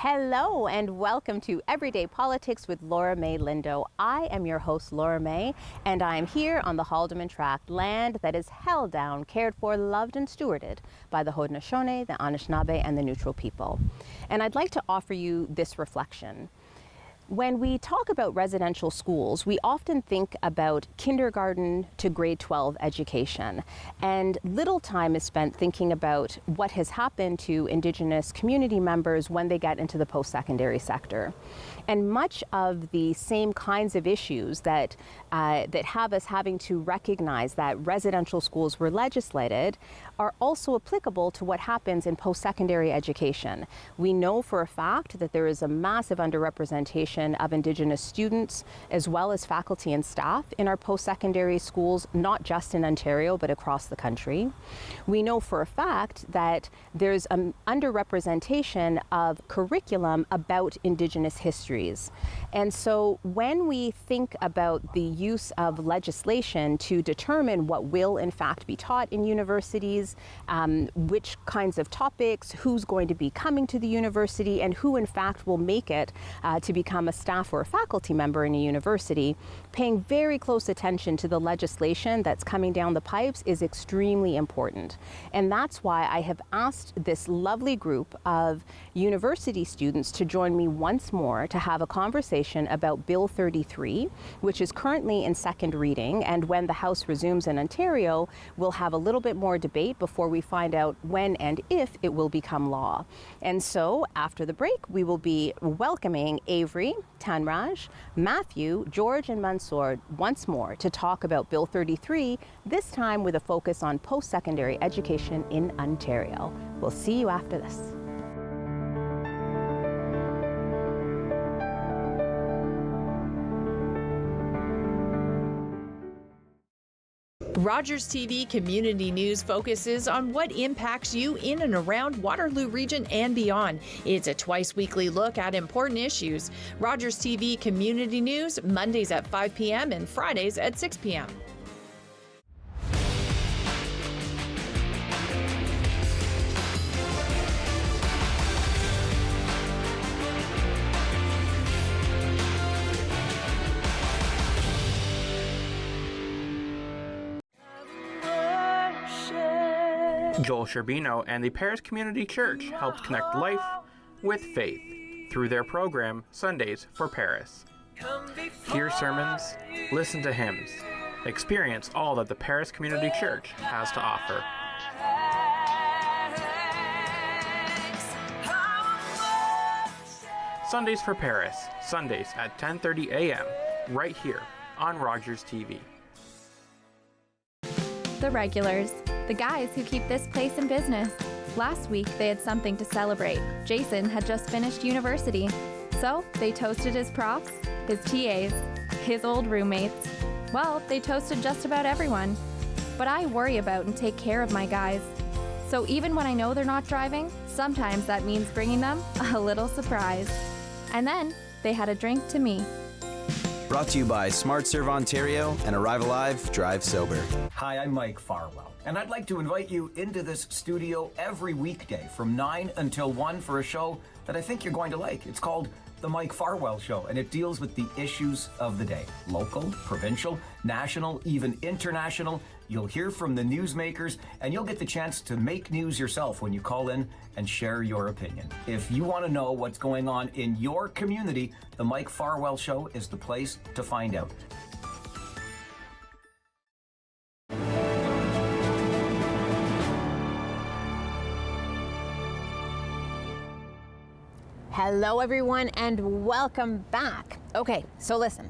Hello and welcome to Everyday Politics with Laura May Lindo. I am your host, Laura May, and I am here on the Haldeman Tract, land that is held down, cared for, loved, and stewarded by the Haudenosaunee, the Anishinaabe, and the Neutral people. And I'd like to offer you this reflection. When we talk about residential schools, we often think about kindergarten to grade 12 education, and little time is spent thinking about what has happened to Indigenous community members when they get into the post-secondary sector. And much of the same kinds of issues that have us having to recognize that residential schools were legislated are also applicable to what happens in post-secondary education. We know for a fact that there is a massive underrepresentation of Indigenous students as well as faculty and staff in our post-secondary schools, not just in Ontario but across the country. We know for a fact that there's an underrepresentation of curriculum about Indigenous histories. And so when we think about the use of legislation to determine what will in fact be taught in universities, which kinds of topics, who's going to be coming to the university, and who in fact will make it to become a staff or a faculty member in a university, paying very close attention to the legislation that's coming down the pipes is extremely important. And that's why I have asked this lovely group of university students to join me once more to have a conversation about Bill 33, which is currently in second reading, and when the House resumes in Ontario, we'll have a little bit more debate before we find out when and if it will become law. And so after the break, we will be welcoming Avery, Tanraj, Matthew, George, and Mansour once more to talk about Bill 33, this time with a focus on post-secondary education in Ontario. We'll see you after this. Rogers TV Community News focuses on what impacts you in and around Waterloo Region and beyond. It's a twice-weekly look at important issues. Rogers TV Community News, Mondays at 5 p.m. and Fridays at 6 p.m. Joel Sherbino and the Paris Community Church helped connect life with faith through their program Sundays for Paris. Hear sermons, listen to hymns, experience all that the Paris Community Church has to offer. Sundays for Paris, Sundays at 10:30 a.m., right here on Rogers TV. The regulars, the guys who keep this place in business. Last week, they had something to celebrate. Jason had just finished university. So, they toasted his profs, his TAs, his old roommates. Well, they toasted just about everyone. But I worry about and take care of my guys. So even when I know they're not driving, sometimes that means bringing them a little surprise. And then, they had a drink to me. Brought to you by Smart Serve Ontario and Arrive Alive, Drive Sober. Hi, I'm Mike Farwell, and I'd like to invite you into this studio every weekday from 9 until 1 for a show that I think you're going to like. It's called The Mike Farwell Show, and it deals with the issues of the day. Local, provincial, national, even international. You'll hear from the newsmakers, and you'll get the chance to make news yourself when you call in and share your opinion. If you want to know what's going on in your community, The Mike Farwell Show is the place to find out. Hello everyone and welcome back. Okay, so listen.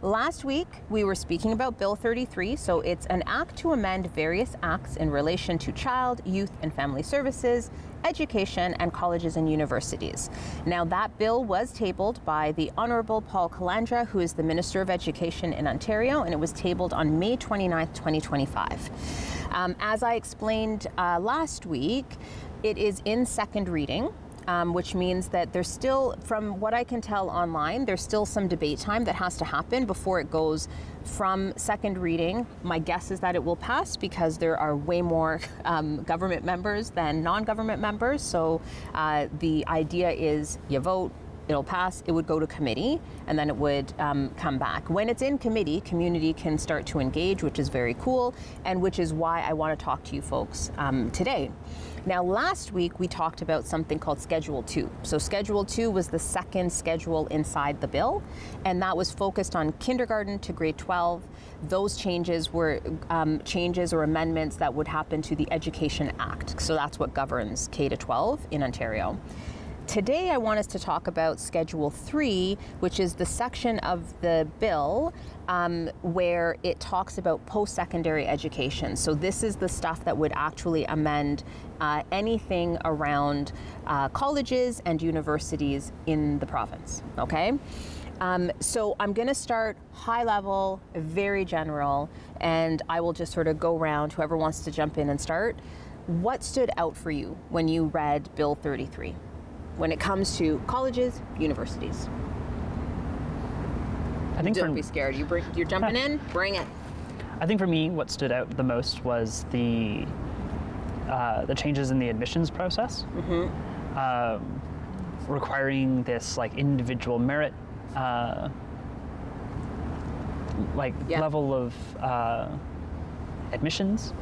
Last week we were speaking about Bill 33, so it's an act to amend various acts in relation to child, youth and family services, education and colleges and universities. Now that bill was tabled by the Honourable Paul Calandra, who is the Minister of Education in Ontario, and it was tabled on May 29th, 2025. As I explained last week, it is in second reading. which means that there's still, from what I can tell online, there's still some debate time that has to happen before it goes from second reading. My guess is that it will pass because there are way more government members than non-government members. So the idea is you vote, it'll pass, it would go to committee, and then it would come back. When it's in committee, community can start to engage, which is very cool, and which is why I want to talk to you folks today. Now, last week we talked about something called Schedule 2. So Schedule 2 was the second schedule inside the bill, and that was focused on kindergarten to grade 12. Those changes were changes or amendments that would happen to the Education Act. So that's what governs K to 12 in Ontario. Today, I want us to talk about Schedule 3, which is the section of the bill where it talks about post-secondary education. So this is the stuff that would actually amend anything around colleges and universities in the province, okay? So I'm going to start high level, very general, and I will just sort of go around, whoever wants to jump in and start. What stood out for you when you read Bill 33? When it comes to colleges, universities? I think Don't be scared. You're jumping in, bring it. I think for me, what stood out the most was the changes in the admissions process, requiring this like individual merit, level of admissions.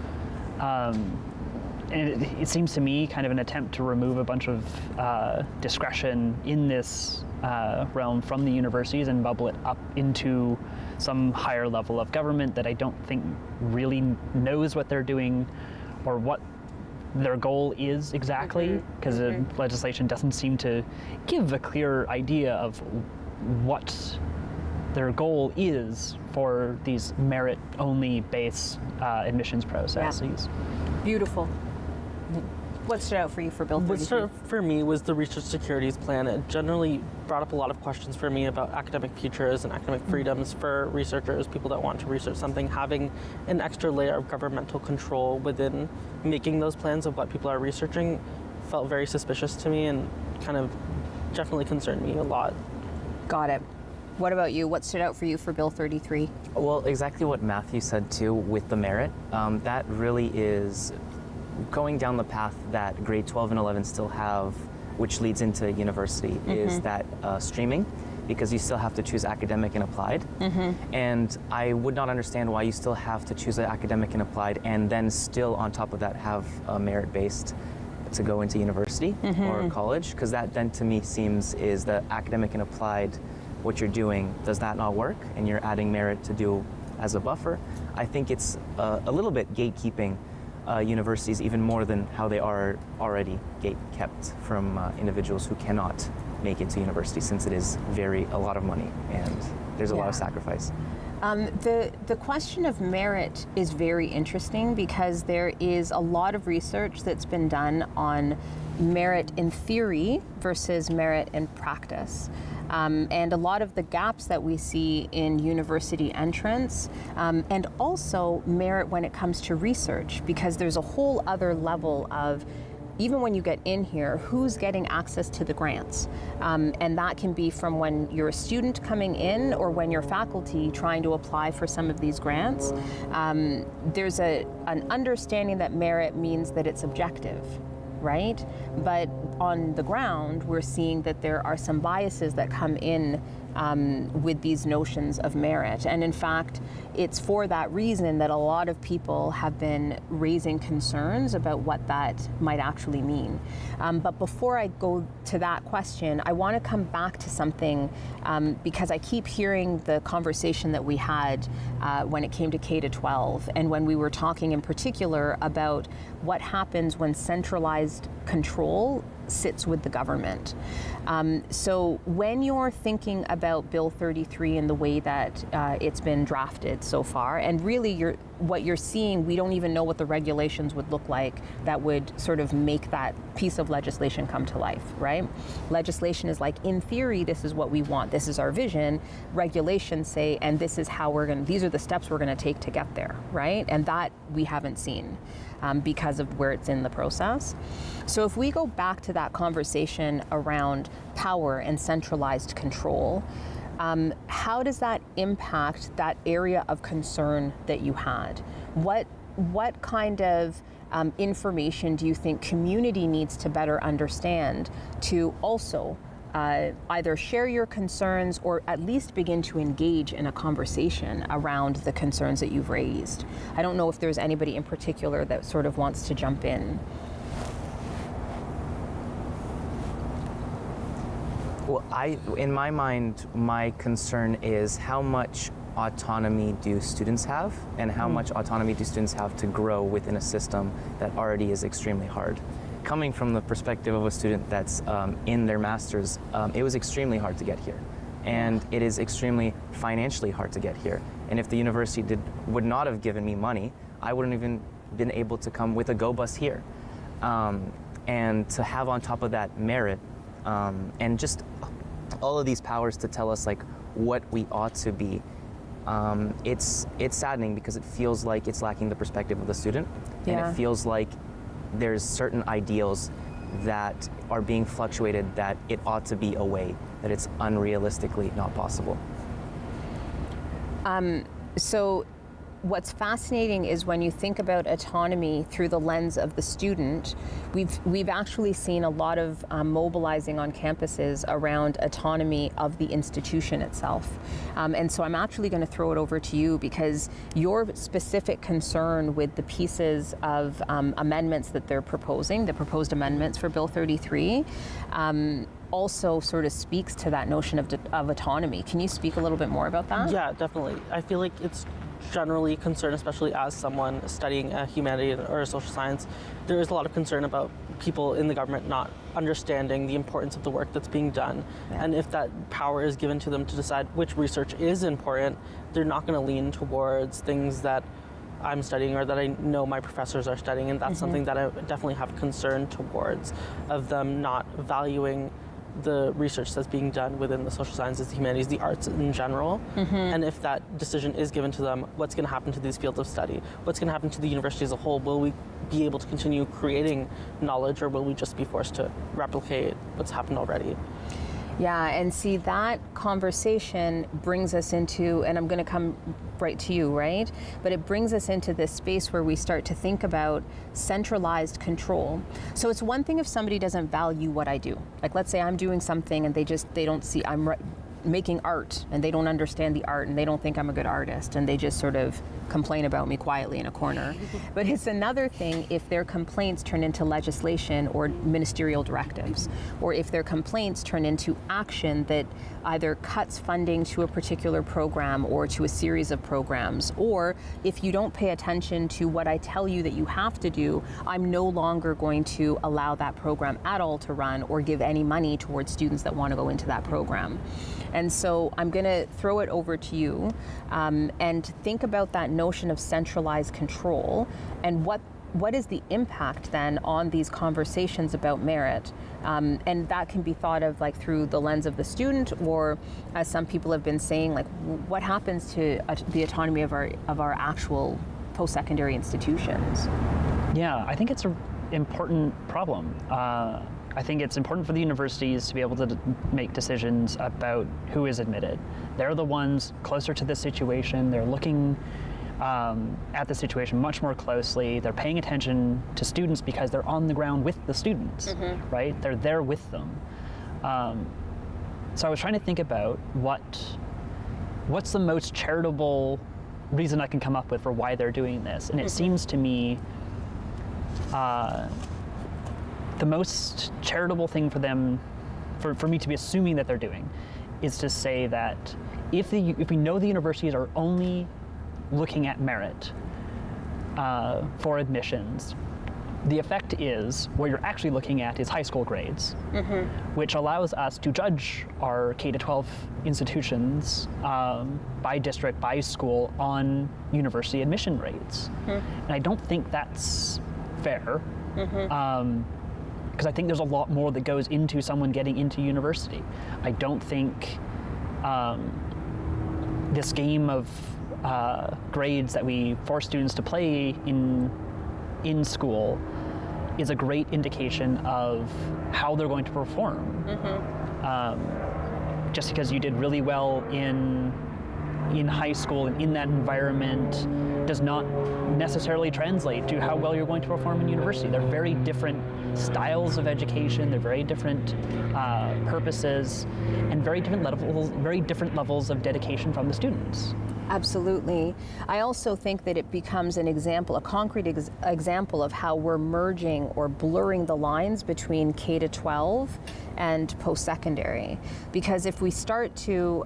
And it seems to me kind of an attempt to remove a bunch of discretion in this realm from the universities and bubble it up into some higher level of government that I don't think really knows what they're doing or what their goal is exactly, because the legislation doesn't seem to give a clear idea of what their goal is for these merit-only based admissions processes. Yeah. Beautiful. What stood out for you for Bill 33? What stood out for me was the research securities plan. It generally brought up a lot of questions for me about academic futures and academic freedoms for researchers, people that want to research something. Having an extra layer of governmental control within making those plans of what people are researching felt very suspicious to me and kind of definitely concerned me a lot. Got it. What about you? What stood out for you for Bill 33? Well, exactly what Matthew said too with the merit. That really is going down the path that grade 12 and 11 still have, which leads into university, is that streaming, because you still have to choose academic and applied. And I would not understand why you still have to choose an academic and applied and then still on top of that have a merit-based to go into university or college, because that then to me seems is the academic and applied, what you're doing, does that not work? And you're adding merit to do as a buffer. I think it's a little bit gatekeeping universities even more than how they are already gate-kept from individuals who cannot make it to university, since it is a lot of money and there's a lot of sacrifice. The question of merit is very interesting because there is a lot of research that's been done on merit in theory versus merit in practice. And a lot of the gaps that we see in university entrance, and also merit when it comes to research, because there's a whole other level of, even when you get in here, who's getting access to the grants? And that can be from when you're a student coming in or when you're faculty trying to apply for some of these grants. There's an understanding that merit means that it's objective, right? But on the ground, we're seeing that there are some biases that come in with these notions of merit. And in fact, it's for that reason that a lot of people have been raising concerns about what that might actually mean. But before I go to that question, I want to come back to something because I keep hearing the conversation that we had when it came to K to 12, and when we were talking in particular about what happens when centralized control sits with the government. So when you're thinking about Bill 33 and the way that it's been drafted so far, and really what you're seeing, we don't even know what the regulations would look like that would sort of make that piece of legislation come to life, right? Legislation is like, in theory, this is what we want, this is our vision. Regulations say, and this is how these are the steps we're gonna take to get there, right? And that we haven't seen. because of where it's in the process. So if we go back to that conversation around power and centralized control, how does that impact that area of concern that you had? What kind of information do you think community needs to better understand to also either share your concerns or at least begin to engage in a conversation around the concerns that you've raised? I don't know if there's anybody in particular that sort of wants to jump in. Well, in my mind, my concern is how much autonomy do students have, and how much autonomy do students have to grow within a system that already is extremely hard. Coming from the perspective of a student that's in their master's, it was extremely hard to get here. And it is extremely financially hard to get here. And if the university would not have given me money, I wouldn't even been able to come with a Go bus here. And to have on top of that merit, and just all of these powers to tell us like what we ought to be, it's saddening because it feels like it's lacking the perspective of the student. And it feels like there's certain ideals that are being fluctuated that it ought to be a way, that it's unrealistically not possible. So what's fascinating is when you think about autonomy through the lens of the student, we've actually seen a lot of mobilizing on campuses around autonomy of the institution itself. And so I'm actually going to throw it over to you because your specific concern with the pieces of amendments that they're proposing, the proposed amendments for Bill 33, also sort of speaks to that notion of autonomy. Can you speak a little bit more about that? Yeah, definitely. I feel like it's generally concern, especially as someone studying a humanities or a social science, there is a lot of concern about people in the government not understanding the importance of the work that's being done. Yeah. And if that power is given to them to decide which research is important, they're not going to lean towards things that I'm studying or that I know my professors are studying. And that's something that I definitely have concern towards, of them not valuing the research that's being done within the social sciences, the humanities, the arts in general. And if that decision is given to them, what's going to happen to these fields of study? What's going to happen to the university as a whole? Will we be able to continue creating knowledge, or will we just be forced to replicate what's happened already? Yeah, and see, that conversation brings us into, and I'm going to come right to you, right? But it brings us into this space where we start to think about centralized control. So it's one thing if somebody doesn't value what I do. Like, let's say I'm doing something and they don't see I'm making art and they don't understand the art and they don't think I'm a good artist and they just sort of complain about me quietly in a corner. But it's another thing if their complaints turn into legislation or ministerial directives, or if their complaints turn into action that either cuts funding to a particular program or to a series of programs, or if you don't pay attention to what I tell you that you have to do, I'm no longer going to allow that program at all to run or give any money towards students that want to go into that program. And so I'm going to throw it over to you and think about that notion of centralized control and what is the impact then on these conversations about merit. And that can be thought of like through the lens of the student, or as some people have been saying, like what happens to the autonomy of our actual post-secondary institutions. Yeah, I think it's an important problem. I think it's important for the universities to be able to make decisions about who is admitted. They're the ones closer to the situation. They're looking at the situation much more closely. They're paying attention to students because they're on the ground with the students, right? They're there with them. So I was trying to think about what's the most charitable reason I can come up with for why they're doing this. And it seems to me the most charitable thing for them, for me to be assuming that they're doing, is to say that if we know the universities are only looking at merit for admissions, the effect is, what you're actually looking at is high school grades, which allows us to judge our K-12 institutions by district, by school, on university admission rates. And I don't think that's fair. Because I think there's a lot more that goes into someone getting into university. I don't think this game of grades that we force students to play in in school is a great indication of how they're going to perform. Just because you did really well in high school and in that environment does not necessarily translate to how well you're going to perform in university. They're very different styles of education, they're very different purposes, and very different levels of dedication from the students. Absolutely. I also think that it becomes an example, a concrete example of how we're merging or blurring the lines between K to 12 and post-secondary. Because if we start to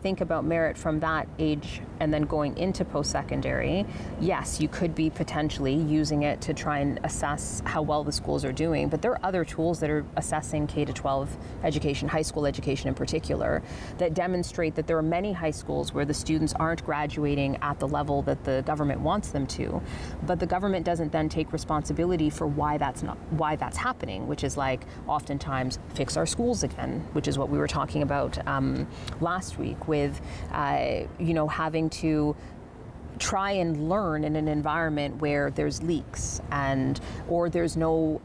think about merit from that age and then going into post-secondary, yes, you could be potentially using it to try and assess how well the schools are doing, but there are other tools that are assessing K to 12 education, high school education in particular, that demonstrate that there are many high schools where the students aren't graduating at the level that the government wants them to, but the government doesn't then take responsibility for why that's happening, which is like oftentimes fix our schools again, which is what we were talking about last week with, having to try and learn in an environment where there's leaks or there's no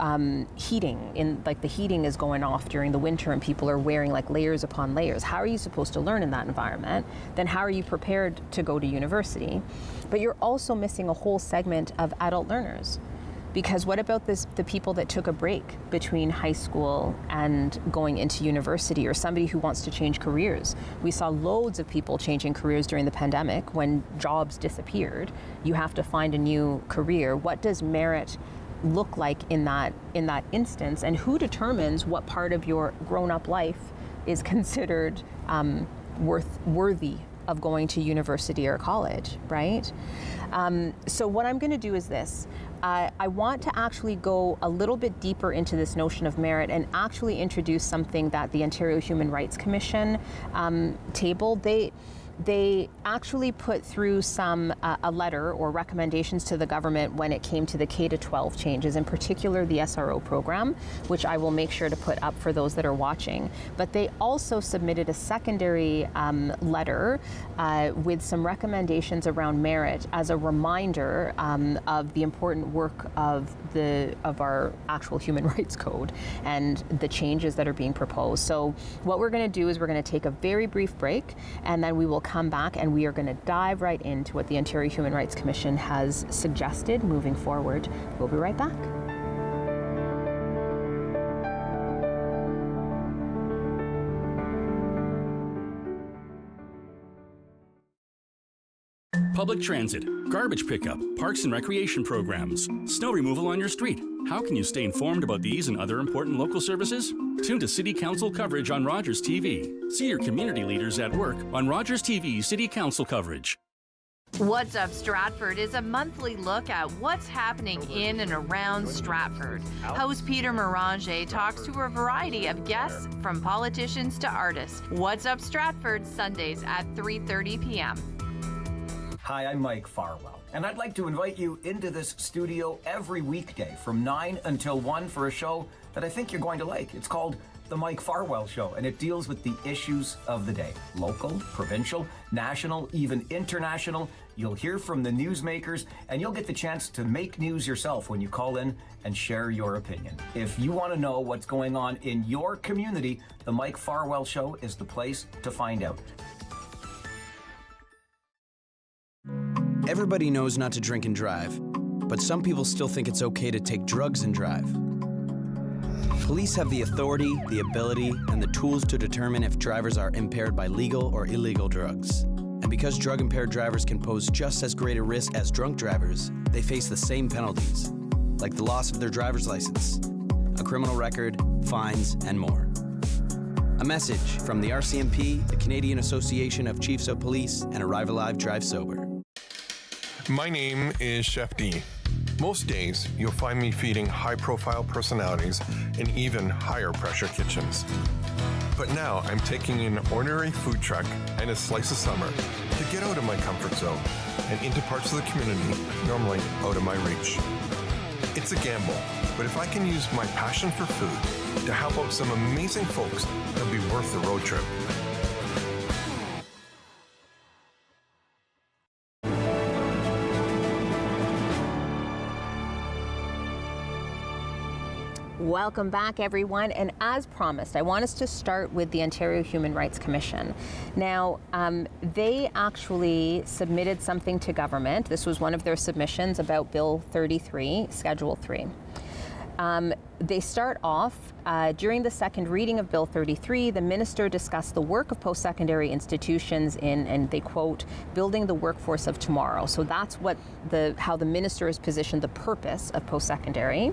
heating, like the heating is going off during the winter and people are wearing like layers upon layers. How are you supposed to learn in that environment? Then how are you prepared to go to university? But you're also missing a whole segment of adult learners. Because what about the people that took a break between high school and going into university, or somebody who wants to change careers? We saw loads of people changing careers during the pandemic when jobs disappeared. You have to find a new career. What does merit look like in that instance? And who determines what part of your grown-up life is considered worthy of going to university or college, right? So what I'm going to do is this. I want to actually go a little bit deeper into this notion of merit and actually introduce something that the Ontario Human Rights Commission tabled. They actually put through a letter or recommendations to the government when it came to the K to 12 changes, in particular the SRO program, which I will make sure to put up for those that are watching. But they also submitted a secondary letter with some recommendations around merit as a reminder of the important work of our actual human rights code and the changes that are being proposed. So what we're going to do is we're going to take a very brief break, and then we will come back and we are going to dive right into what the Ontario Human Rights Commission has suggested moving forward. We'll be right back. Public transit, garbage pickup, parks and recreation programs, snow removal on your street. How can you stay informed about these and other important local services? Tune to City Council coverage on Rogers TV. See your community leaders at work on Rogers TV City Council coverage. What's Up Stratford is a monthly look at what's happening in and around Stratford. Host Peter Morange talks to a variety of guests, from politicians to artists. What's Up Stratford, Sundays at 3:30 p.m. Hi, I'm Mike Farwell, and I'd like to invite you into this studio every weekday from 9 until 1 for a show that I think you're going to like. It's called The Mike Farwell Show, and it deals with the issues of the day. Local, provincial, national, even international. You'll hear from the newsmakers, and you'll get the chance to make news yourself when you call in and share your opinion. If you want to know what's going on in your community, The Mike Farwell Show is the place to find out. Everybody knows not to drink and drive, but some people still think it's okay to take drugs and drive. Police have the authority, the ability, and the tools to determine if drivers are impaired by legal or illegal drugs. And because drug-impaired drivers can pose just as great a risk as drunk drivers, they face the same penalties, like the loss of their driver's license, a criminal record, fines, and more. A message from the RCMP, the Canadian Association of Chiefs of Police, and Arrive Alive, Drive Sober. My name is Chef D. Most days, you'll find me feeding high-profile personalities in even higher-pressure kitchens. But now I'm taking an ordinary food truck and a slice of summer to get out of my comfort zone and into parts of the community normally out of my reach. It's a gamble, but if I can use my passion for food to help out some amazing folks, it'll be worth the road trip. Welcome back, everyone. And as promised, I want us to start with the Ontario Human Rights Commission. Now, they actually submitted something to government. This was one of their submissions about Bill 33, Schedule 3. They start off, during the second reading of Bill 33, the minister discussed the work of post-secondary institutions in, and they quote, building the workforce of tomorrow. So that's what how the minister has positioned the purpose of post-secondary.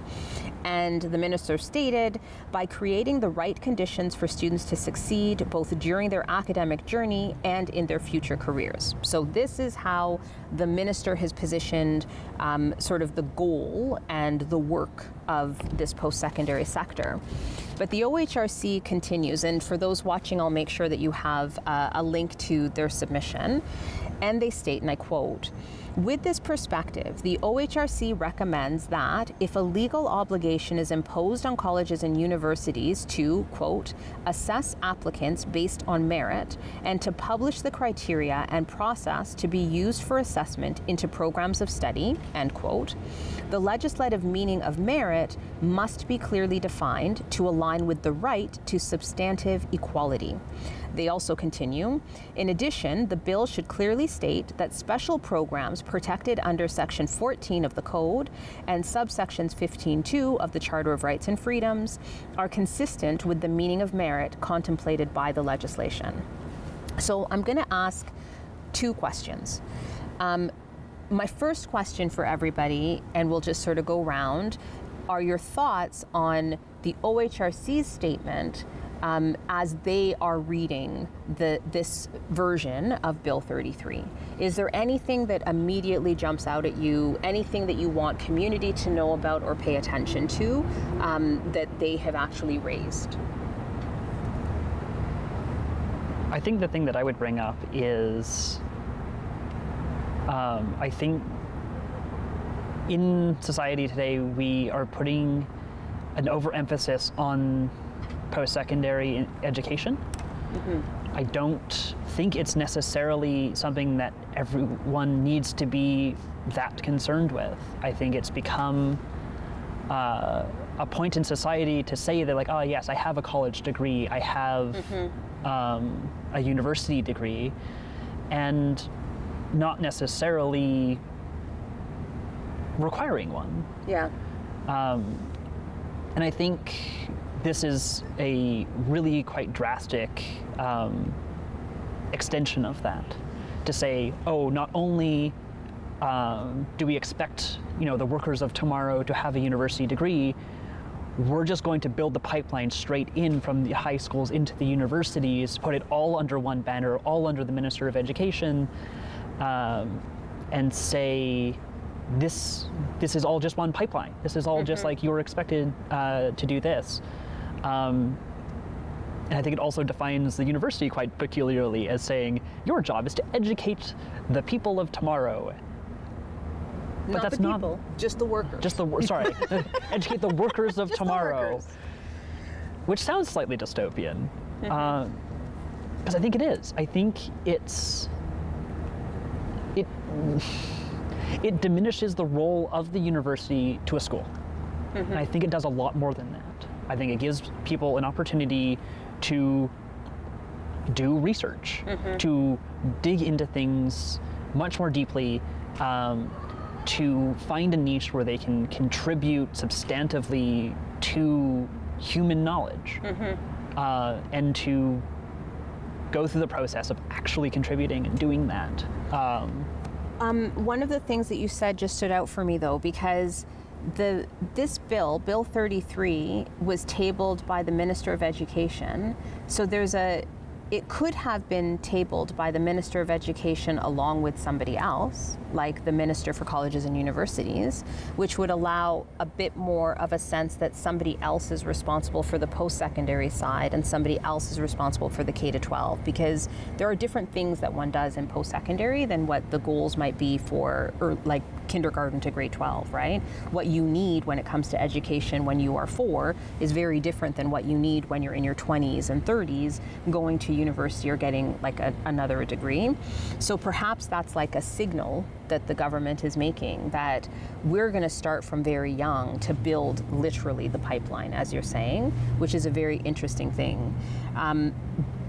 And the minister stated, by creating the right conditions for students to succeed both during their academic journey and in their future careers. So this is how the minister has positioned sort of the goal and the work of this post-secondary sector. But the OHRC continues, and for those watching, I'll make sure that you have a link to their submission. And they state, and I quote, with this perspective, the OHRC recommends that if a legal obligation is imposed on colleges and universities to, quote, assess applicants based on merit and to publish the criteria and process to be used for assessment into programs of study, end quote, the legislative meaning of merit must be clearly defined to align with the right to substantive equality. They also continue, in addition, the bill should clearly state that special programs protected under Section 14 of the Code and subsections 15.2 of the Charter of Rights and Freedoms are consistent with the meaning of merit contemplated by the legislation. So I'm going to ask two questions. My first question for everybody, and we'll just sort of go round, are your thoughts on the OHRC's statement as they are reading this version of Bill 33. Is there anything that immediately jumps out at you, anything that you want community to know about or pay attention to that they have actually raised? I think the thing that I would bring up is, I think in society today, we are putting an overemphasis on post-secondary education. Mm-hmm. I don't think it's necessarily something that everyone needs to be that concerned with. I think it's become a point in society to say that, like, oh yes, I have a college degree, I have a university degree, and not necessarily requiring one. Yeah. And I think this is a really quite drastic extension of that, to say, oh, not only do we expect, the workers of tomorrow to have a university degree, we're just going to build the pipeline straight in from the high schools into the universities, put it all under one banner, all under the Minister of Education, and say, this is all just one pipeline. This is all just like you're expected to do this. And I think it also defines the university quite peculiarly as saying, your job is to educate the people of tomorrow. But not that's the people, just the workers. Educate the workers of just tomorrow. Workers. Which sounds slightly dystopian. Because I think it is. I think it diminishes the role of the university to a school. And I think it does a lot more than that. I think it gives people an opportunity to do research, to dig into things much more deeply, to find a niche where they can contribute substantively to human knowledge, and to go through the process of actually contributing and doing that. One of the things that you said just stood out for me, though, because this bill, Bill 33, was tabled by the Minister of Education. So it could have been tabled by the Minister of Education along with somebody else, like the Minister for Colleges and Universities, which would allow a bit more of a sense that somebody else is responsible for the post-secondary side and somebody else is responsible for the K-12, because there are different things that one does in post-secondary than what the goals might be for, or like kindergarten to grade 12, right? What you need when it comes to education when you are 4 is very different than what you need when you're in your 20s and 30s going to university or getting like another degree. So perhaps that's like a signal that the government is making, that we're going to start from very young to build literally the pipeline, as you're saying, which is a very interesting thing.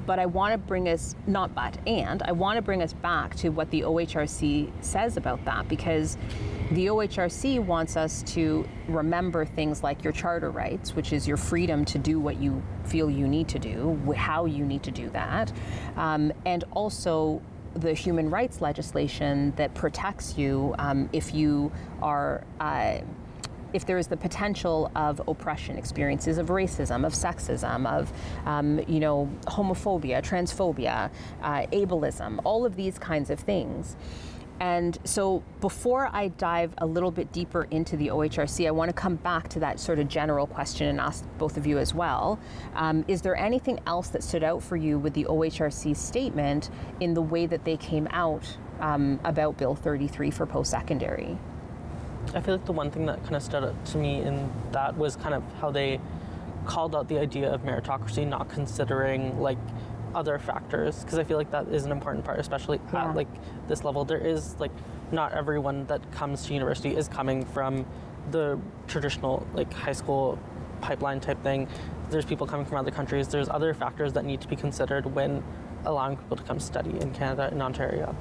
But I want to bring us, I want to bring us back to what the OHRC says about that, because the OHRC wants us to remember things like your charter rights, which is your freedom to do what you feel you need to do, how you need to do that, and also the human rights legislation that protects you if you are if there is the potential of oppression, experiences of racism, of sexism, of homophobia, transphobia, ableism, all of these kinds of things. And so before I dive a little bit deeper into the OHRC, I want to come back to that sort of general question and ask both of you as well. Is there anything else that stood out for you with the OHRC statement in the way that they came out about Bill 33 for post-secondary? I feel like the one thing that kind of stood out to me in that was kind of how they called out the idea of meritocracy, not considering like other factors, because I feel like that is an important part, especially at like this level. There is like not everyone that comes to university is coming from the traditional like high school pipeline type thing. There's people coming from other countries. There's other factors that need to be considered when allowing people to come study in Canada and Ontario.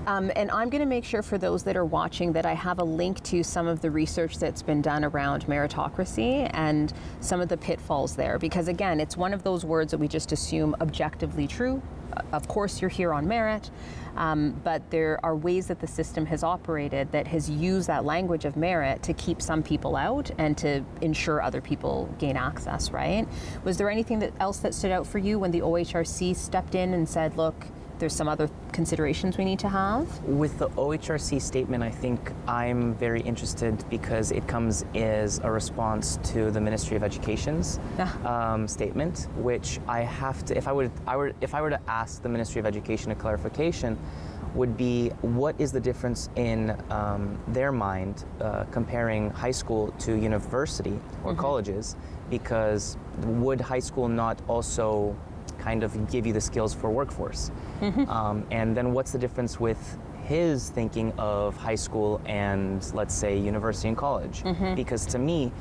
And I'm going to make sure for those that are watching that I have a link to some of the research that's been done around meritocracy and some of the pitfalls there, because again, it's one of those words that we just assume objectively true. Of course, you're here on merit, but there are ways that the system has operated that has used that language of merit to keep some people out and to ensure other people gain access, right? Was there anything else that stood out for you when the OHRC stepped in and said, look, there's some other considerations we need to have? With the OHRC statement, I think I'm very interested because it comes as a response to the Ministry of Education's statement, which I have to, if I were to ask the Ministry of Education a clarification, would be what is the difference in their mind comparing high school to university or colleges, because would high school not also kind of give you the skills for workforce? And then what's the difference with his thinking of high school and, let's say, university and college? Because to me,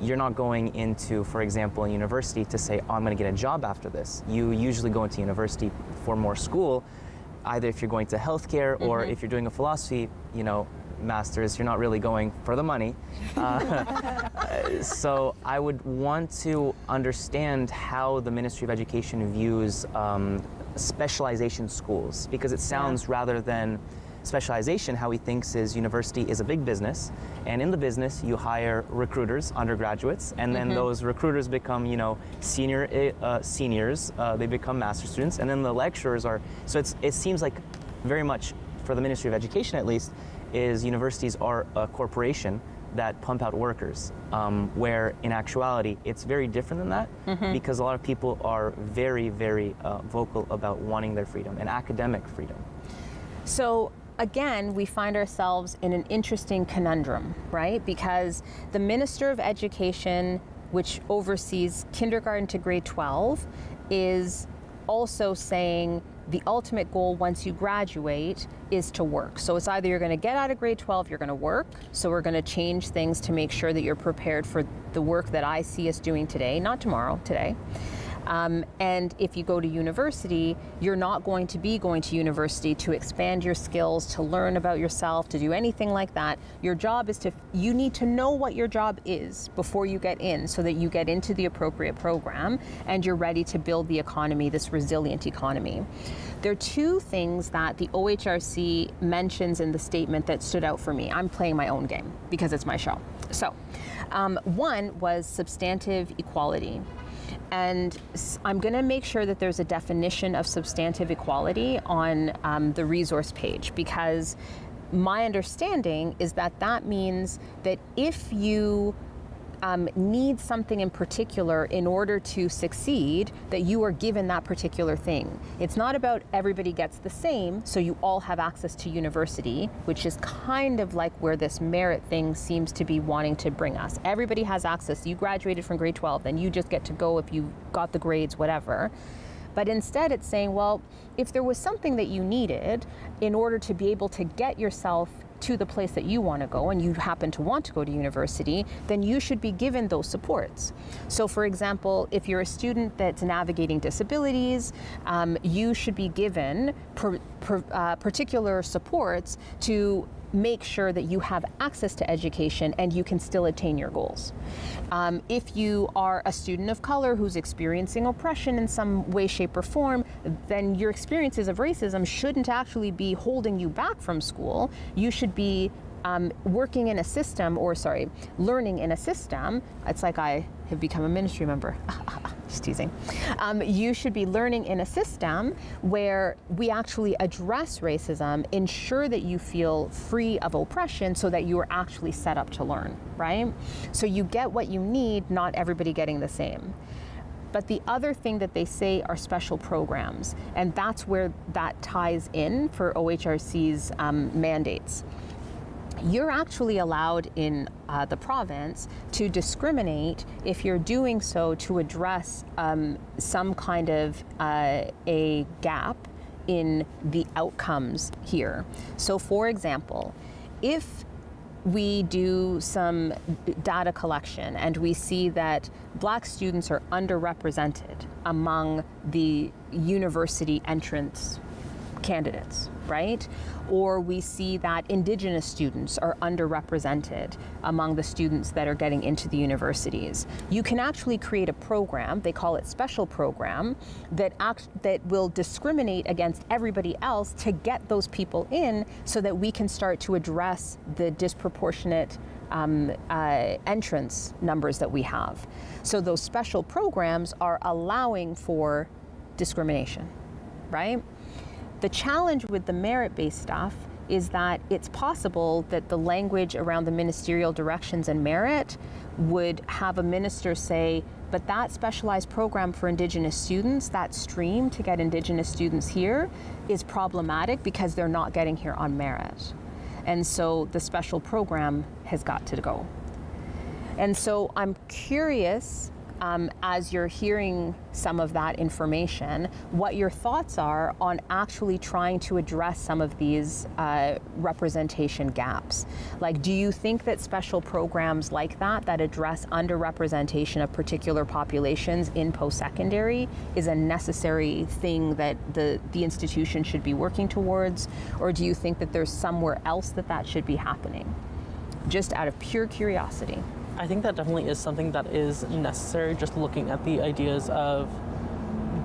you're not going into, for example, a university to say, oh, I'm going to get a job after this. You usually go into university for more school, either if you're going to healthcare or if you're doing a philosophy, master's, you're not really going for the money. So I would want to understand how the Ministry of Education views specialization schools, because it sounds rather than specialization, how he thinks is university is a big business, and in the business you hire recruiters, undergraduates, and then those recruiters become, seniors, they become master students, and then the lecturers are, so it seems like very much, for the Ministry of Education at least, is universities are a corporation that pump out workers, where in actuality it's very different than that, because a lot of people are very, very vocal about wanting their freedom and academic freedom. So again, we find ourselves in an interesting conundrum, right? Because the Minister of Education, which oversees kindergarten to grade 12, is also saying the ultimate goal once you graduate is to work. So it's either you're going to get out of grade 12, you're going to work. So we're going to change things to make sure that you're prepared for the work that I see us doing today, not tomorrow, today. And if you go to university, you're not going to be going to university to expand your skills, to learn about yourself, to do anything like that. Your job is you need to know what your job is before you get in, so that you get into the appropriate program and you're ready to build the economy, this resilient economy. There are two things that the OHRC mentions in the statement that stood out for me. I'm playing my own game because it's my show. So, one was substantive equality. And I'm going to make sure that there's a definition of substantive equality on the resource page, because my understanding is that that means that if you need something in particular in order to succeed, that you are given that particular thing. It's not about everybody gets the same, so you all have access to university, which is kind of like where this merit thing seems to be wanting to bring us. Everybody has access. You graduated from grade 12, then you just get to go if you got the grades, whatever. But instead it's saying, well, if there was something that you needed in order to be able to get yourself to the place that you want to go and you happen to want to go to university, then you should be given those supports. So for example, if you're a student that's navigating disabilities, you should be given particular supports to make sure that you have access to education and you can still attain your goals. If you are a student of color who's experiencing oppression in some way, shape, or form, then your experiences of racism shouldn't actually be holding you back from school. You should be learning in a system. It's like I have become a ministry member. Just teasing. You should be learning in a system where we actually address racism, ensure that you feel free of oppression so that you are actually set up to learn, right? So you get what you need, not everybody getting the same. But the other thing that they say are special programs, and that's where that ties in for OHRC's mandates. You're actually allowed in the province to discriminate if you're doing so to address some kind of a gap in the outcomes here. So for example, if we do some data collection and we see that Black students are underrepresented among the university entrance candidates, right? Or we see that Indigenous students are underrepresented among the students that are getting into the universities. You can actually create a program, they call it special program, that will discriminate against everybody else to get those people in so that we can start to address the disproportionate entrance numbers that we have. So those special programs are allowing for discrimination, right? The challenge with the merit-based stuff is that it's possible that the language around the ministerial directions and merit would have a minister say, but that specialized program for Indigenous students, that stream to get Indigenous students here, is problematic because they're not getting here on merit. And so the special program has got to go. And so I'm curious, as you're hearing some of that information, what your thoughts are on actually trying to address some of these representation gaps. Like, do you think that special programs like that address underrepresentation of particular populations in post-secondary is a necessary thing that the institution should be working towards? Or do you think that there's somewhere else that should be happening? Just out of pure curiosity. I think that definitely is something that is necessary, just looking at the ideas of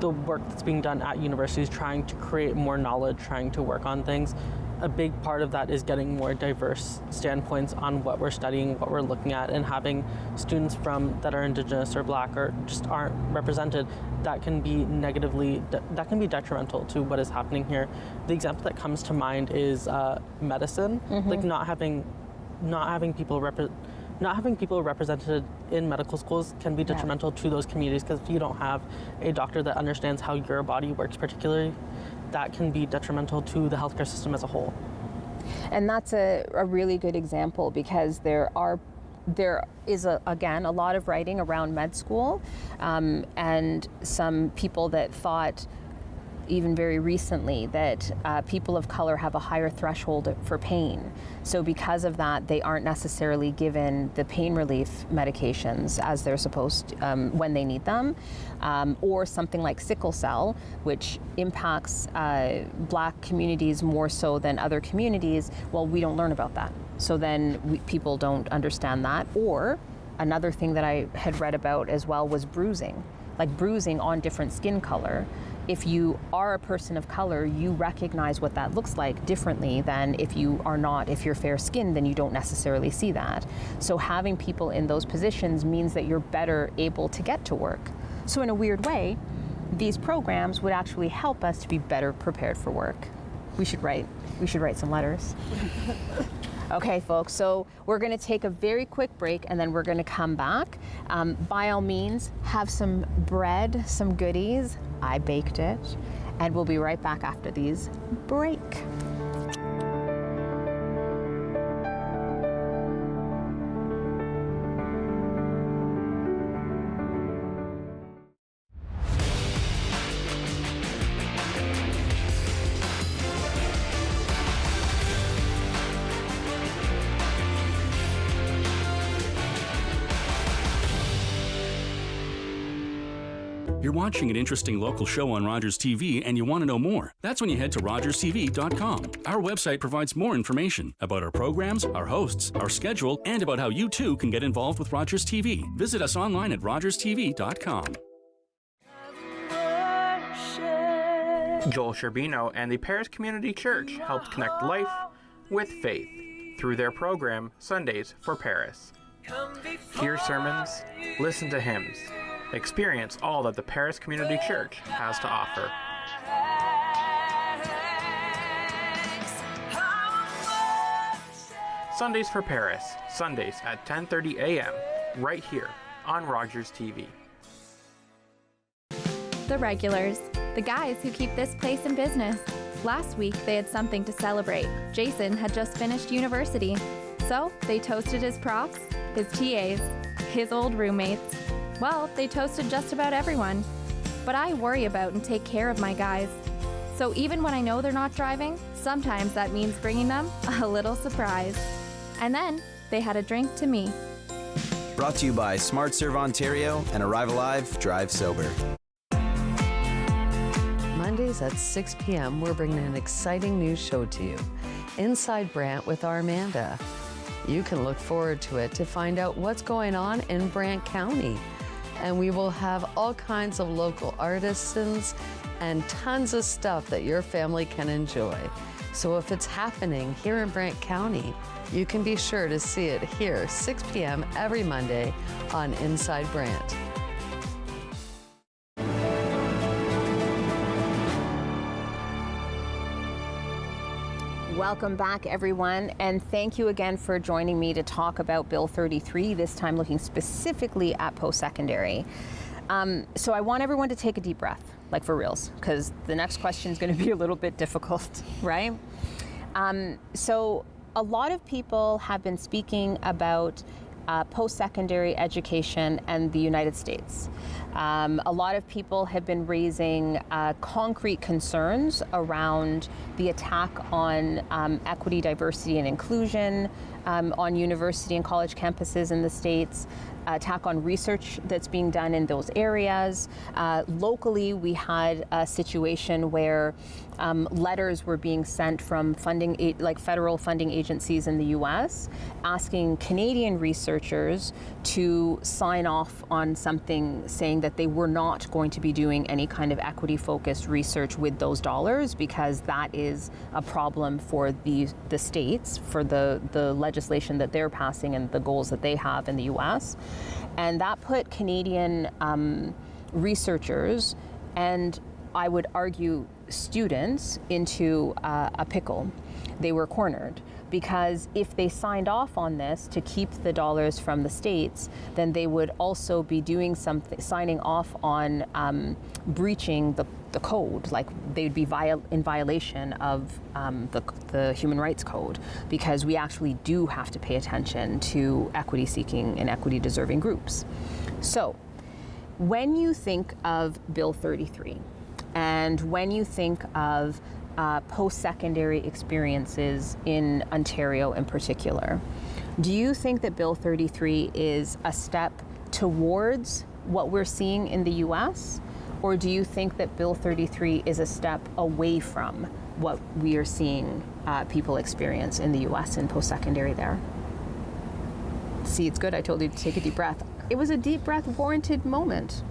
the work that's being done at universities, trying to create more knowledge, trying to work on things. A big part of that is getting more diverse standpoints on what we're studying, what we're looking at, and having students that are Indigenous or Black or just aren't represented. That can be detrimental to what is happening here. The example that comes to mind is medicine, like not having people represented in medical schools can be detrimental to those communities, because if you don't have a doctor that understands how your body works particularly, that can be detrimental to the healthcare system as a whole. And that's a really good example, because there is again a lot of writing around med school, and some people that thought even very recently that people of color have a higher threshold for pain. So because of that, they aren't necessarily given the pain relief medications as they're supposed to, when they need them, or something like sickle cell, which impacts Black communities more so than other communities. Well, we don't learn about that. So then people don't understand that. Or another thing that I had read about as well was bruising, like bruising on different skin color. If you are a person of color, you recognize what that looks like differently than if you are not. If you're fair-skinned, then you don't necessarily see that. So having people in those positions means that you're better able to get to work. So in a weird way, these programs would actually help us to be better prepared for work. We should write some letters. Okay, folks, so we're going to take a very quick break and then we're going to come back. By all means, have some bread, some goodies. I baked it. And we'll be right back after these break. You're watching an interesting local show on Rogers TV and you want to know more. That's when you head to rogerstv.com. Our website provides more information about our programs, our hosts, our schedule, and about how you too can get involved with Rogers TV. Visit us online at rogerstv.com. Joel Sherbino and the Paris Community Church helped connect life with faith through their program Sundays for Paris. Hear sermons, listen to hymns, experience all that the Paris Community Church has to offer. Sundays for Paris, Sundays at 10:30 a.m., right here on Rogers TV. The regulars, the guys who keep this place in business. Last week, they had something to celebrate. Jason had just finished university. So they toasted his profs, his TAs, his old roommates. Well, they toasted just about everyone. But I worry about and take care of my guys. So even when I know they're not driving, sometimes that means bringing them a little surprise. And then they had a drink to me. Brought to you by Smart Serve Ontario and Arrive Alive, Drive Sober. Mondays at 6 p.m., we're bringing an exciting new show to you, Inside Brant with Armanda. You can look forward to it to find out what's going on in Brant County. And we will have all kinds of local artisans and tons of stuff that your family can enjoy. So if it's happening here in Brant County, you can be sure to see it here, 6 p.m. every Monday on Inside Brant. Welcome back, everyone, and thank you again for joining me to talk about Bill 33, this time looking specifically at post-secondary. So I want everyone to take a deep breath, like for reals, because the next question is going to be a little bit difficult, right? So a lot of people have been speaking about post-secondary education and the United States. A lot of people have been raising concrete concerns around the attack on equity, diversity, and inclusion on university and college campuses in the States, attack on research that's being done in those areas. Locally, we had a situation where letters were being sent from federal funding agencies in the U.S. asking Canadian researchers to sign off on something saying that they were not going to be doing any kind of equity-focused research with those dollars, because that is a problem for the states, for the legislation that they're passing and the goals that they have in the U.S. And that put Canadian researchers, and I would argue students, into a pickle. They were cornered, because if they signed off on this to keep the dollars from the states, then they would also be doing something, signing off on breaching the code. Like they'd be in violation of the Human Rights Code, because we actually do have to pay attention to equity seeking and equity deserving groups. So when you think of Bill 33, and when you think of post-secondary experiences in Ontario in particular, do you think that Bill 33 is a step towards what we're seeing in the US? Or do you think that Bill 33 is a step away from what we are seeing people experience in the US in post-secondary there? See, it's good I told you to take a deep breath. It was a deep breath warranted moment.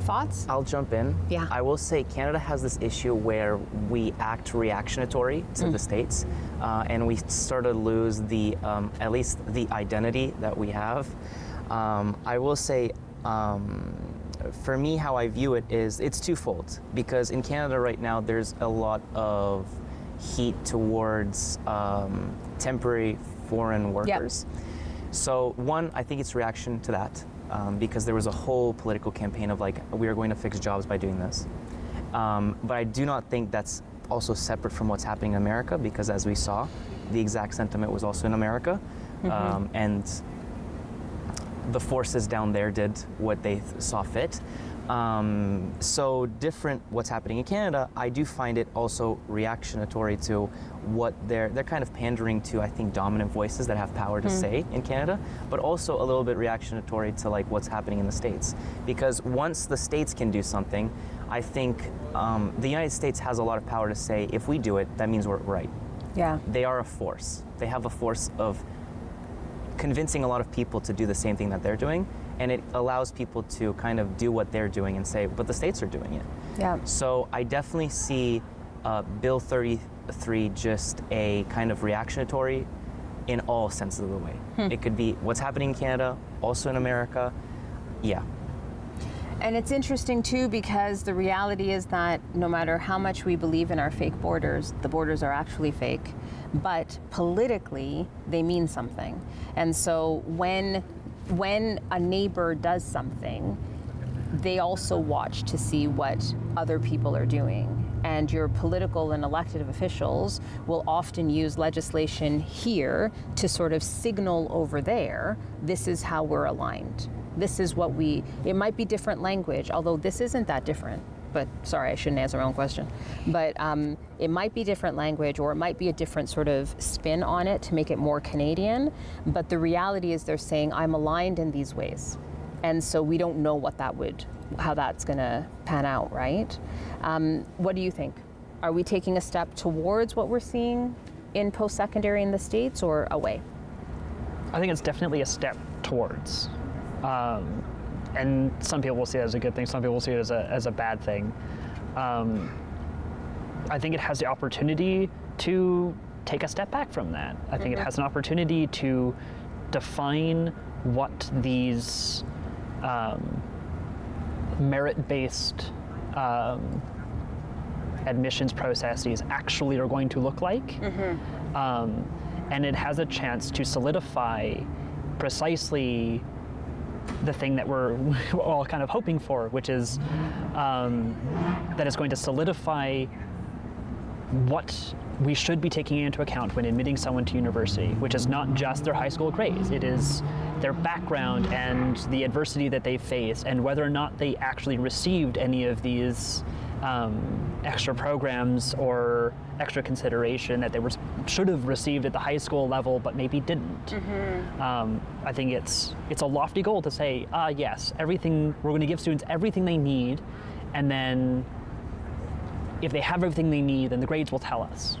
Thoughts? I'll jump in. Yeah. I will say Canada has this issue where we act reactionatory to the states, and we sort of lose the, at least the identity that we have. I will say, for me, how I view it is it's twofold, because in Canada right now, there's a lot of heat towards temporary foreign workers. Yep. So one, I think it's reaction to that. Because there was a whole political campaign of like, we are going to fix jobs by doing this. But I do not think that's also separate from what's happening in America, because as we saw, the exact sentiment was also in America. And the forces down there did what they saw fit. So different what's happening in Canada, I do find it also reactionatory to what they're kind of pandering to, I think, dominant voices that have power to say in Canada, but also a little bit reactionatory to like what's happening in the States. Because once the States can do something, I think the United States has a lot of power to say, if we do it, that means we're right. Yeah. They are a force. They have a force of convincing a lot of people to do the same thing that they're doing, and it allows people to kind of do what they're doing and say, but the states are doing it. Yeah. So I definitely see Bill 33 just a kind of reactionatory in all senses of the way. It could be what's happening in Canada, also in America. Yeah. And it's interesting too, because the reality is that no matter how much we believe in our fake borders, the borders are actually fake, but politically they mean something. And so when a neighbor does something, they also watch to see what other people are doing. And your political and elected officials will often use legislation here to sort of signal over there, this is how we're aligned. This is what it might be different language, although this isn't that different. But sorry, I shouldn't answer my own question. But it might be different language, or it might be a different sort of spin on it to make it more Canadian. But the reality is they're saying, I'm aligned in these ways. And so we don't know how that's gonna pan out, right? What do you think? Are we taking a step towards what we're seeing in post-secondary in the States, or away? I think it's definitely a step towards. And some people will see it as a good thing, some people will see it as a bad thing. I think it has the opportunity to take a step back from that. I think it has an opportunity to define what these merit-based admissions processes actually are going to look like. And it has a chance to solidify precisely the thing that we're all kind of hoping for, which is that it's going to solidify what we should be taking into account when admitting someone to university, which is not just their high school grades. It is their background and the adversity that they face, and whether or not they actually received any of these extra programs or extra consideration that they should have received at the high school level but maybe didn't. I think it's a lofty goal to say, yes, everything, we're going to give students everything they need, and then if they have everything they need, then the grades will tell us.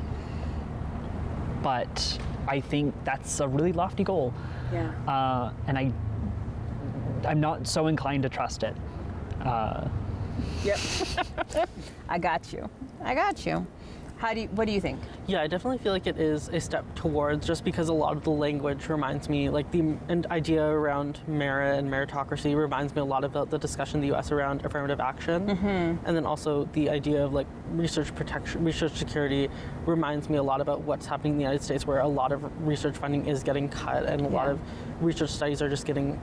But I think that's a really lofty goal. Yeah. And I'm not so inclined to trust it. Yep. I got you. What do you think? Yeah, I definitely feel like it is a step towards, just because a lot of the language reminds me, like the idea around merit and meritocracy reminds me a lot about the discussion in the US around affirmative action. And then also the idea of like research protection, research security reminds me a lot about what's happening in the United States, where a lot of research funding is getting cut and a lot of research studies are just getting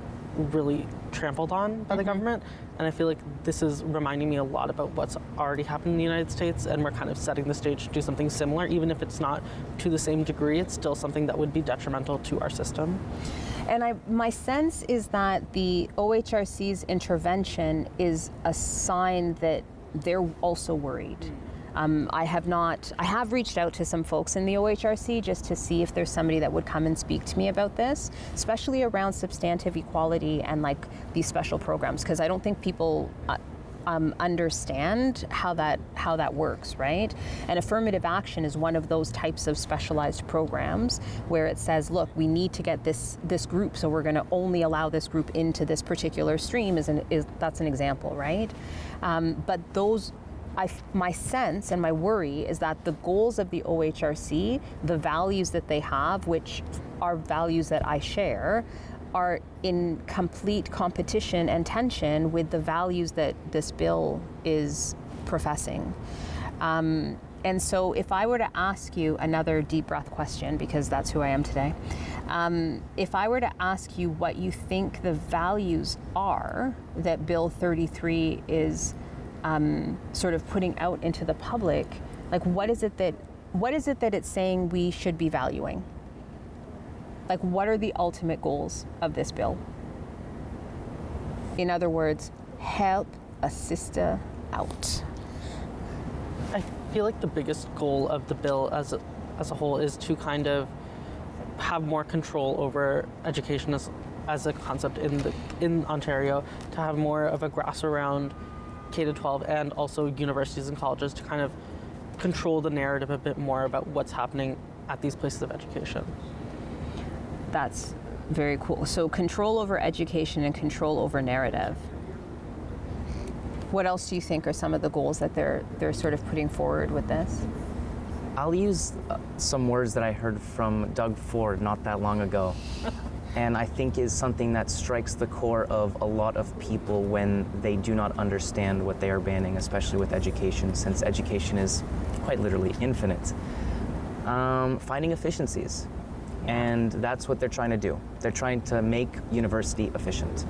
really trampled on by the government. And I feel like this is reminding me a lot about what's already happened in the United States, and we're kind of setting the stage to do something similar. Even if it's not to the same degree, it's still something that would be detrimental to our system. And my sense is that the OHRC's intervention is a sign that they're also worried. I have reached out to some folks in the OHRC just to see if there's somebody that would come and speak to me about this, especially around substantive equality and like these special programs, because I don't think people understand how that works, right? And affirmative action is one of those types of specialized programs where it says, look, we need to get this group, so we're going to only allow this group into this particular stream. That's an example, right? But my sense and my worry is that the goals of the OHRC, the values that they have, which are values that I share, are in complete competition and tension with the values that this bill is professing. And so if I were to ask you another deep breath question, because that's who I am today, if I were to ask you what you think the values are that Bill 33 is sort of putting out into the public, like what is it that it's saying we should be valuing? Like, what are the ultimate goals of this bill? In other words, help a sister out? I feel like the biggest goal of the bill as a whole is to kind of have more control over education as a concept in Ontario, to have more of a grasp around K-12 and also universities and colleges to kind of control the narrative a bit more about what's happening at these places of education. That's very cool. So control over education and control over narrative. What else do you think are some of the goals that they're sort of putting forward with this? I'll use some words that I heard from Doug Ford not that long ago, and I think is something that strikes the core of a lot of people when they do not understand what they are banning, especially with education, since education is quite literally infinite. Finding efficiencies, and that's what they're trying to do. They're trying to make university efficient,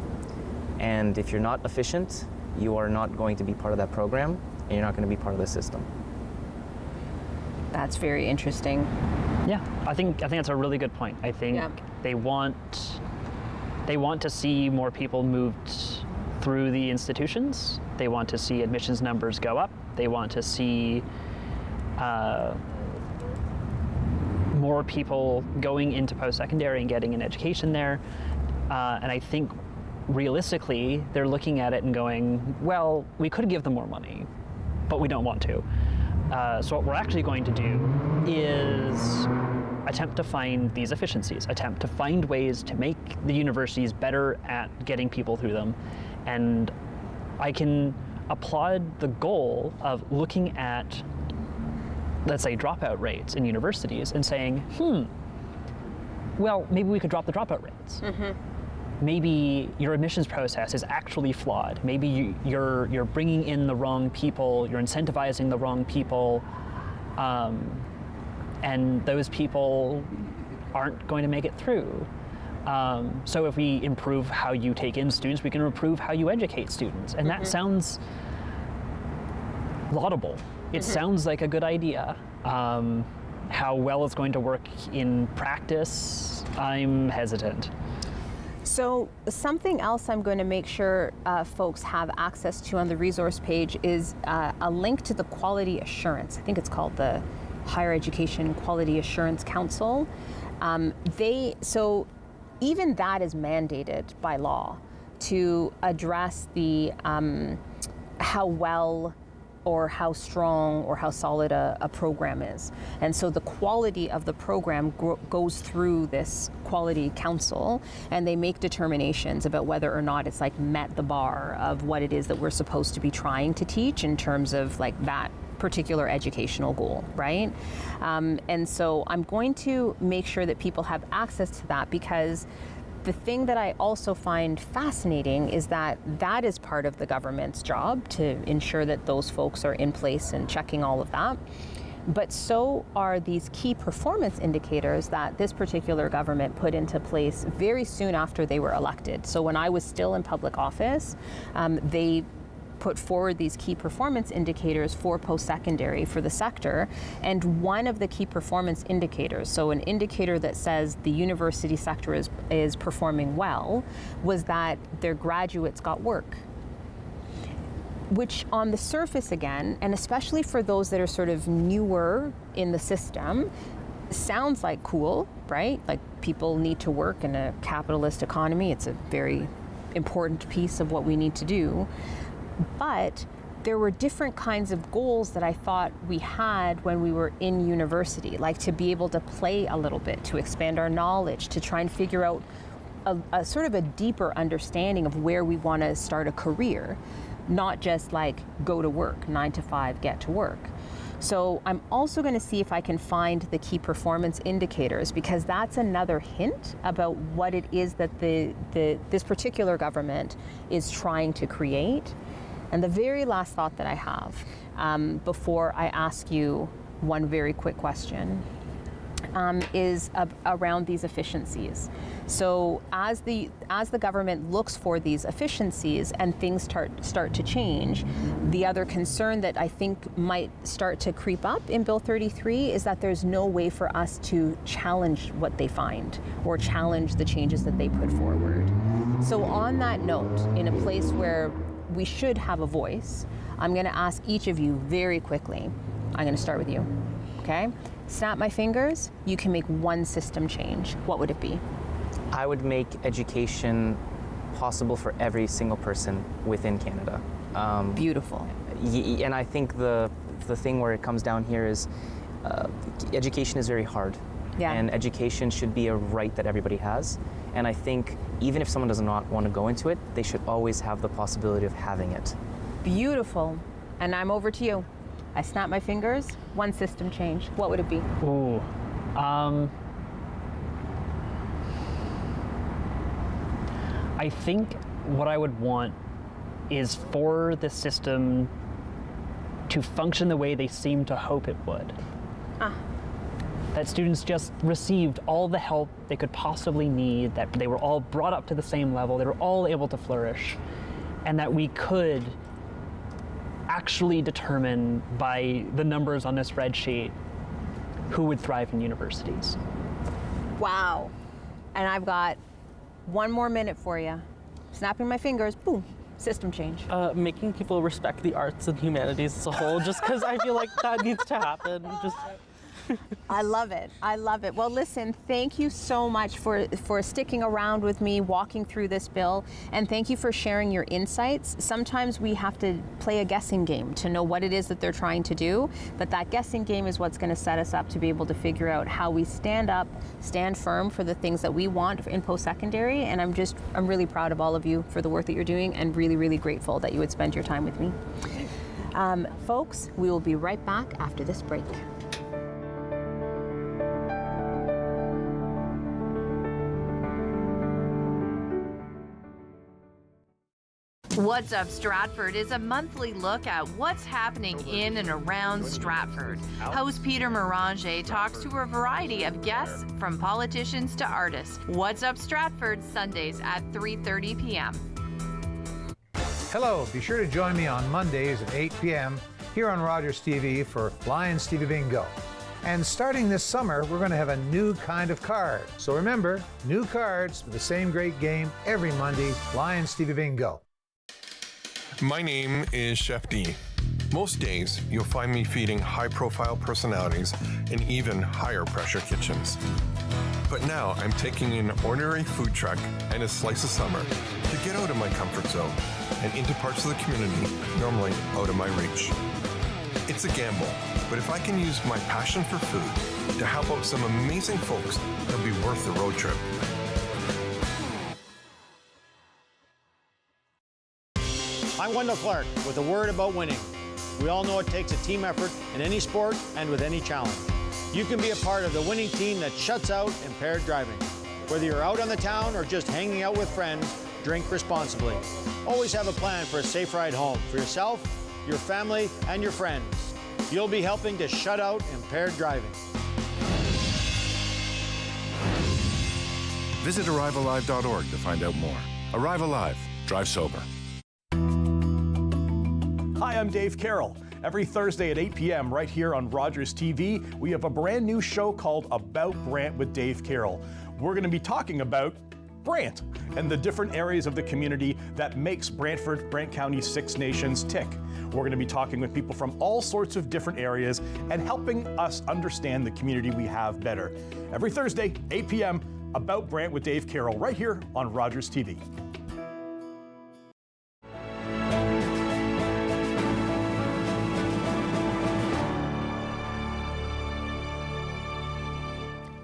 and if you're not efficient, you are not going to be part of that program, and you're not going to be part of the system. That's very interesting. Yeah, I think that's a really good point. I think they want to see more people moved through the institutions. They want to see admissions numbers go up. They want to see more people going into post-secondary and getting an education there. And I think realistically, they're looking at it and going, well, we could give them more money, but we don't want to. So what we're actually going to do is attempt to find these efficiencies, attempt to find ways to make the universities better at getting people through them. And I can applaud the goal of looking at, let's say, dropout rates in universities and saying, well, maybe we could drop the dropout rates. Mm-hmm. Maybe your admissions process is actually flawed. Maybe you're bringing in the wrong people, you're incentivizing the wrong people, and those people aren't going to make it through. So if we improve how you take in students, we can improve how you educate students. And that sounds laudable. It sounds like a good idea. How well it's going to work in practice, I'm hesitant. So something else I'm going to make sure folks have access to on the resource page is a link to the quality assurance. I think it's called the Higher Education Quality Assurance Council. So even that is mandated by law to address the how well or how strong or how solid a program is. And so the quality of the program goes through this quality council, and they make determinations about whether or not it's like met the bar of what it is that we're supposed to be trying to teach in terms of like that particular educational goal, right? And so I'm going to make sure that people have access to that, because the thing that I also find fascinating is that that is part of the government's job to ensure that those folks are in place and checking all of that. But so are these key performance indicators that this particular government put into place very soon after they were elected. So when I was still in public office, they put forward these key performance indicators for post-secondary for the sector. And one of the key performance indicators, so an indicator that says the university sector is performing well, was that their graduates got work. Which on the surface again, and especially for those that are sort of newer in the system, sounds like cool, right? Like people need to work in a capitalist economy. It's a very important piece of what we need to do. But there were different kinds of goals that I thought we had when we were in university, like to be able to play a little bit, to expand our knowledge, to try and figure out a sort of a deeper understanding of where we want to start a career, not just like go to work, 9 to 5, get to work. So I'm also going to see if I can find the key performance indicators, because that's another hint about what it is that this particular government is trying to create. And the very last thought that I have before I ask you one very quick question is around these efficiencies. So as the government looks for these efficiencies and things start to change, the other concern that I think might start to creep up in Bill 33 is that there's no way for us to challenge what they find or challenge the changes that they put forward. So on that note, in a place where we should have a voice. I'm going to ask each of you very quickly. I'm going to start with you, okay? Snap my fingers, you can make one system change. What would it be? I would make education possible for every single person within Canada. Beautiful. And I think the thing where it comes down here is education is very hard. Yeah. And education should be a right that everybody has. And I think even if someone does not want to go into it, they should always have the possibility of having it. Beautiful. And I'm over to you. I snap my fingers, one system change. What would it be? Ooh. I think what I would want is for the system to function the way they seem to hope it would. That students just received all the help they could possibly need, that they were all brought up to the same level, they were all able to flourish, and that we could actually determine by the numbers on this spreadsheet who would thrive in universities. Wow. And I've got one more minute for you. Snapping my fingers, boom, system change. Making people respect the arts and humanities as a whole, just because I feel like that needs to happen. I love it. I love it. Well, listen, thank you so much for sticking around with me, walking through this bill, and thank you for sharing your insights. Sometimes we have to play a guessing game to know what it is that they're trying to do, but that guessing game is what's going to set us up to be able to figure out how we stand firm for the things that we want in post-secondary, and I'm really proud of all of you for the work that you're doing, and really, really grateful that you would spend your time with me. Folks, we will be right back after this break. What's Up Stratford is a monthly look at what's happening in and around Stratford. Host Peter Morange talks to a variety of guests, from politicians to artists. What's Up Stratford, Sundays at 3:30 p.m. Hello, be sure to join me on Mondays at 8 p.m. here on Rogers TV for Lions TV Bingo. And starting this summer, we're going to have a new kind of card. So remember, new cards for the same great game every Monday, Lions TV Bingo. My name is Chef D. Most days, you'll find me feeding high-profile personalities in even higher-pressure kitchens. But now I'm taking an ordinary food truck and a slice of summer to get out of my comfort zone and into parts of the community normally out of my reach. It's a gamble, but if I can use my passion for food to help out some amazing folks, it'll be worth the road trip. I'm Wendell Clark with a word about winning. We all know it takes a team effort in any sport and with any challenge. You can be a part of the winning team that shuts out impaired driving. Whether you're out on the town or just hanging out with friends, drink responsibly. Always have a plan for a safe ride home for yourself, your family, and your friends. You'll be helping to shut out impaired driving. Visit ArriveAlive.org to find out more. Arrive Alive. Drive sober. Hi, I'm Dave Carroll. Every Thursday at 8 p.m. right here on Rogers TV, we have a brand new show called About Brant with Dave Carroll. We're going to be talking about Brant and the different areas of the community that makes Brant County's Six Nations tick. We're going to be talking with people from all sorts of different areas and helping us understand the community we have better. Every Thursday, 8 p.m., About Brant with Dave Carroll right here on Rogers TV.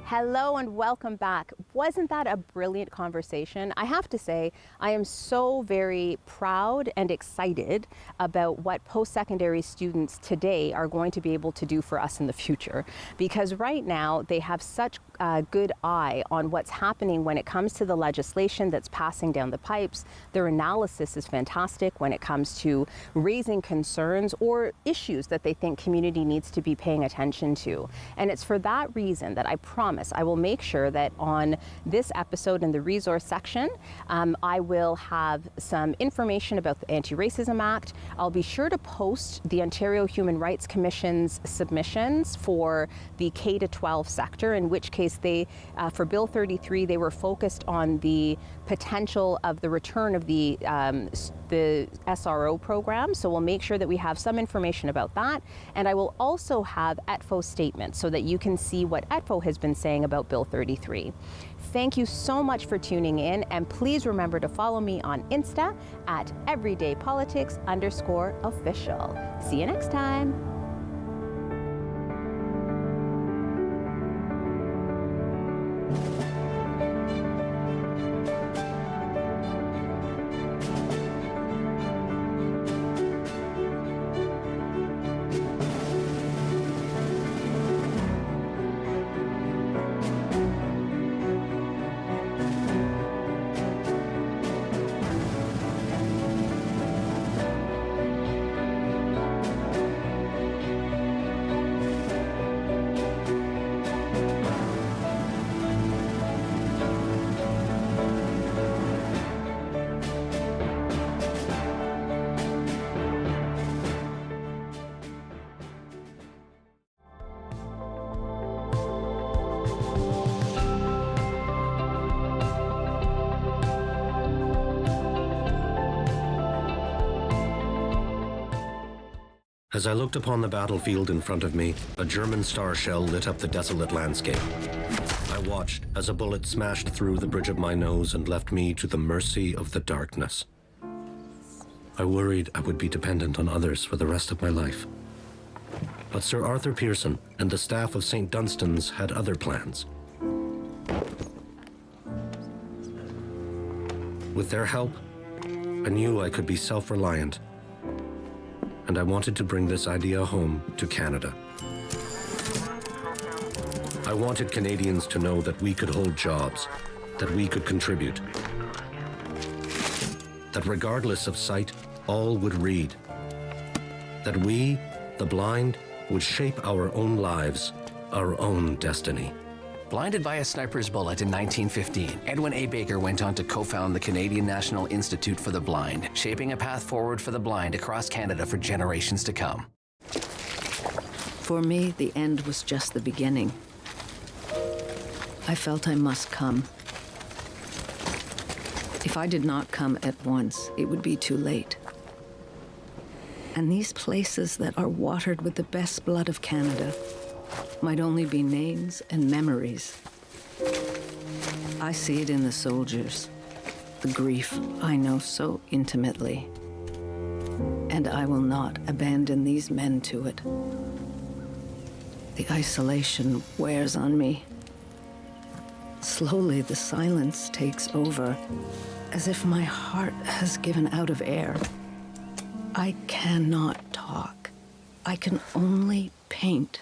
Hello and welcome back. Wasn't that a brilliant conversation? I have to say, I am so very proud and excited about what post-secondary students today are going to be able to do for us in the future. Because right now, they have such a good eye on what's happening when it comes to the legislation that's passing down the pipes. Their analysis is fantastic when it comes to raising concerns or issues that they think community needs to be paying attention to. And it's for that reason that I promise I will make sure that on this episode in the resource section, I will have some information about the Anti-Racism Act. I'll be sure to post the Ontario Human Rights Commission's submissions for the K-12 sector, in which case case, for Bill 33, they were focused on the potential of the return of the SRO program. So we'll make sure that we have some information about that. And I will also have ETFO statements so that you can see what ETFO has been saying about Bill 33. Thank you so much for tuning in, and please remember to follow me on Insta at everydaypolitics_official. See you next time. As I looked upon the battlefield in front of me, a German star shell lit up the desolate landscape. I watched as a bullet smashed through the bridge of my nose and left me to the mercy of the darkness. I worried I would be dependent on others for the rest of my life. But Sir Arthur Pearson and the staff of St. Dunstan's had other plans. With their help, I knew I could be self-reliant, and I wanted to bring this idea home to Canada. I wanted Canadians to know that we could hold jobs, that we could contribute, that regardless of sight, all would read, that we, the blind, would shape our own lives, our own destiny. Blinded by a sniper's bullet in 1915, Edwin A. Baker went on to co-found the Canadian National Institute for the Blind, shaping a path forward for the blind across Canada for generations to come. For me, the end was just the beginning. I felt I must come. If I did not come at once, it would be too late. And these places that are watered with the best blood of Canada might only be names and memories. I see it in the soldiers, the grief I know so intimately. And I will not abandon these men to it. The isolation wears on me. Slowly, the silence takes over, as if my heart has given out of air. I cannot talk. I can only paint.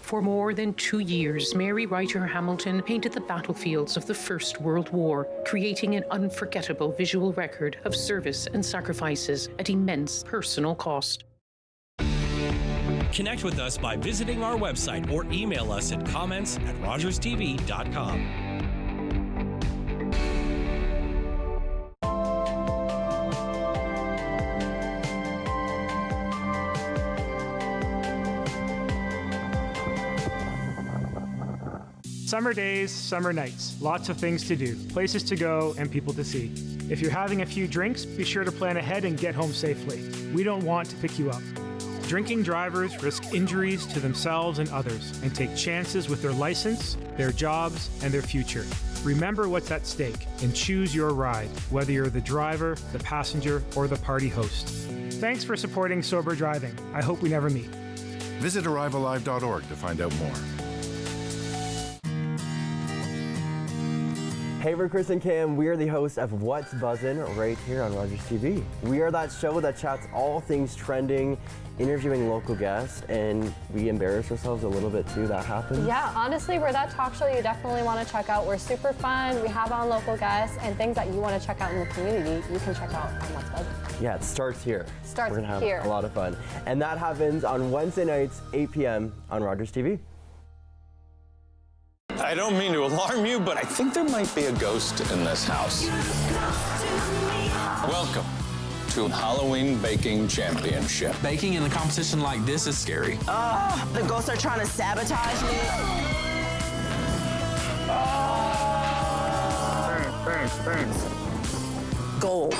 For more than 2 years, Mary Ryder Hamilton painted the battlefields of the First World War, creating an unforgettable visual record of service and sacrifices at immense personal cost. Connect with us by visiting our website or email us at comments@rogerstv.com. Summer days, summer nights, lots of things to do, places to go, and people to see. If you're having a few drinks, be sure to plan ahead and get home safely. We don't want to pick you up. Drinking drivers risk injuries to themselves and others and take chances with their license, their jobs, and their future. Remember what's at stake and choose your ride, whether you're the driver, the passenger, or the party host. Thanks for supporting sober driving. I hope we never meet. Visit arrivealive.org to find out more. Hey, we're Chris and Cam. We are the hosts of What's Buzzin' right here on Rogers TV. We are that show that chats all things trending, interviewing local guests, and we embarrass ourselves a little bit too. That happens. Yeah, honestly, we're that talk show you definitely want to check out. We're super fun. We have on local guests and things that you want to check out in the community. You can check out on What's Buzzin'. Yeah, it starts here. Starts We're gonna have here. a lot of fun, and that happens on Wednesday nights, 8 p.m. on Rogers TV. I don't mean to alarm you, but I think there might be a ghost in this house. Welcome to Halloween Baking Championship. Baking in a competition like this is scary. The ghosts are trying to sabotage me. Burns. Gold.